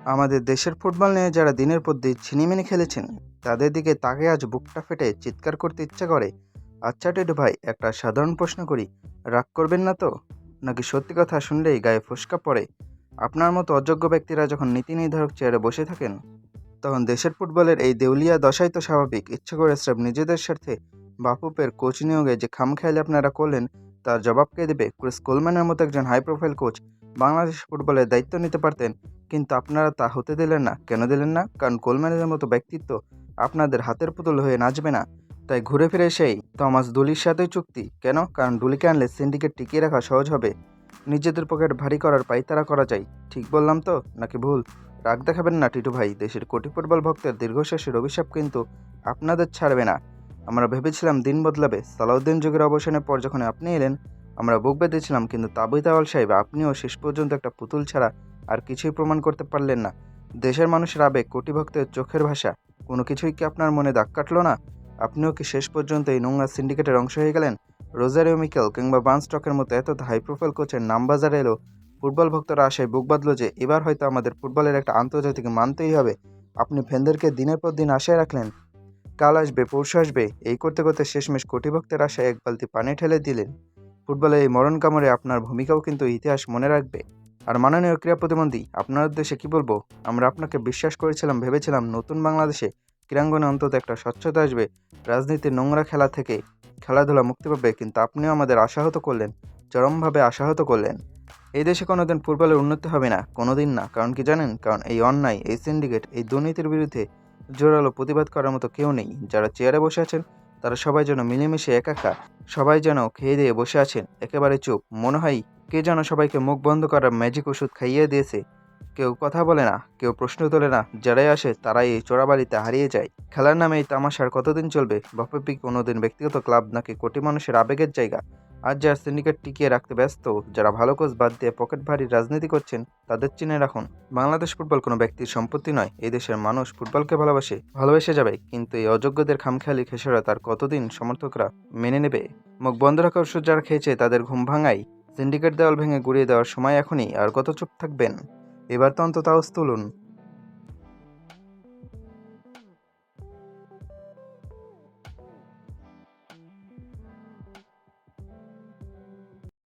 আমাদের দেশের ফুটবল নিয়ে যারা দিনের পর দিন ছিনিমিনি খেলেছেন, তাদের দিকে তাকে আজ বুকটা ফেটে চিৎকার করতে ইচ্ছা করে। আচ্ছা টেটু ভাই, একটা সাধারণ প্রশ্ন করি, রাগ করবেন না তো? নাকি সত্যি কথা শুনলেই গায়ে ফোসকা পড়ে? আপনার মতো অযোগ্য ব্যক্তিরা যখন নীতি নির্ধারক চেয়ারে বসে থাকেন, তখন দেশের ফুটবলের এই দেউলিয়া দশাই তো স্বাভাবিক। ইচ্ছে করে স্রেফ নিজেদের স্বার্থে বাফুপের কোচ নিয়োগে যে খামখেয়ালি আপনারা করলেন, তার জবাব কে দেবে? ক্রিস কোলম্যানের মতো একজন হাই প্রোফাইল কোচ বাংলাদেশ ফুটবলের দায়িত্ব নিতে পারতেন, কিন্তু আপনারা তা হতে দিলেন না। কেন দিলেন না? কারণ কোলম্যানের মতো ব্যক্তিত্ব আপনাদের হাতের পুতুল হয়ে নাচবে না। তাই ঘুরে ফিরে সেই থমাস দুলির সাথে চুক্তি। কেন? কারণ দুলিকে আনলে সিন্ডিকেট টিকিয়ে রাখা সহজ হবে, নিজেদের পকেট ভারী করার পাইতারা করা যায়। ঠিক বললাম তো নাকি ভুল? রাগ দেখাবেন না টিটু ভাই, দেশের কোটি ফুটবল ভক্তের দীর্ঘশ্বাসের অভিশাপ কিন্তু আপনাদের ছাড়বে না। আমরা ভেবেছিলাম দিন বদলাবে, সালাউদ্দিন যুগের অবসানের পর যখন আপনি এলেন আমরা বুক বেঁধেছিলাম, কিন্তু তাবিত আওয়াল সাহেব, আপনিও শেষ পর্যন্ত একটা পুতুল ছাড়া আর কিছুই প্রমাণ করতে পারলেন না। দেশের মানুষের আবেগ, কোটি ভক্তের চোখের ভাষা, কোনো কিছুই কি আপনার মনে দাগ কাটলো না? আপনিও কি শেষ পর্যন্ত এই নোংরা সিন্ডিকেটের অংশ হয়ে গেলেন? রোজারিও মিকেল কিংবা বার্নস্টকের মতো এত হাই প্রোফাইল কোচের নাম বাজারে এলো, ফুটবল ভক্তরা আশায় বুক বাঁধলো যে এবার হয়তো আমাদের ফুটবলের একটা আন্তর্জাতিক মানতেই হবে। আপনি ফ্যানদেরকে দিনের পর দিন আশায় রাখলেন, কাল আসবে পরশু আসবে, এই করতে করতে শেষমেশ কোটি ভক্তের আশায় এক বালতি পানি ঠেলে দিলেন। ফুটবলের এই মরণ কামড়ে আপনার ভূমিকাও কিন্তু ইতিহাস মনে রাখবে। আর মাননীয় ক্রীড়া প্রতিমন্ত্রী, আপনার উদ্দেশ্যে কি বলবো, আমরা আপনাকে বিশ্বাস করেছিলাম, ভেবেছিলাম নতুন বাংলাদেশে ক্রীড়াঙ্গনে অন্তত একটা স্বচ্ছতা আসবে, রাজনীতির নোংরা খেলা থেকে খেলাধুলা মুক্তি পাবে, কিন্তু আপনিও আমাদের আশাহত করলেন, চরমভাবে আশাহত করলেন। এই দেশে কোনোদিন ফুটবলের উন্নতি হবে না, কোনোদিন না। কারণ কি জানেন? কারণ এই অন্যায়, এই সিন্ডিকেট, এই দুর্নীতির বিরুদ্ধে জোরালো প্রতিবাদ করার মতো কেউ নেই। যারা চেয়ারে বসে আছেন তারা সবাই যেন মিলেমিশে একাকার, সবাই যেন খেয়ে দিয়ে বসে আছেন একেবারে চুপ। মনে হয় কে যেন সবাইকে মুখ বন্ধ করার ম্যাজিক ওষুধ খাইয়ে দিয়েছে। কেউ কথা বলে না, কেউ প্রশ্ন তোলে না, যারাই আসে তারাই এই চোরাবালিতে হারিয়ে যায়। খেলার নামে এই তামাশার কতদিন চলবে? বাফুফে কোনোদিন ব্যক্তিগত ক্লাব নাকি কোটি মানুষের আবেগের জায়গা? আজ যারা সিন্ডিকেট টিকিয়ে রাখতে ব্যস্ত, যারা ভালো কোচ বাদ দিয়ে পকেট ভারী রাজনীতি করছেন, তাদের চিনে রাখুন, বাংলাদেশ ফুটবল কোনো ব্যক্তির সম্পত্তি নয়। এই দেশের মানুষ ফুটবলকে ভালোবেসে যাবে, কিন্তু এই অযোগ্যদের খামখেয়ালি খেসারত আর কতদিন সমর্থকরা মেনে নেবে? মুখ বন্ধ রাখার ওষুধ যারা খেয়েছে তাদের ঘুম ভাঙাই, সিন্ডিকেট দেওয়াল ভেঙে গুড়িয়ে দেওয়ার সময় এখনই। আর কত চুপ থাকবেন? এবার তো অন্তত আওয়াজ তুলুন।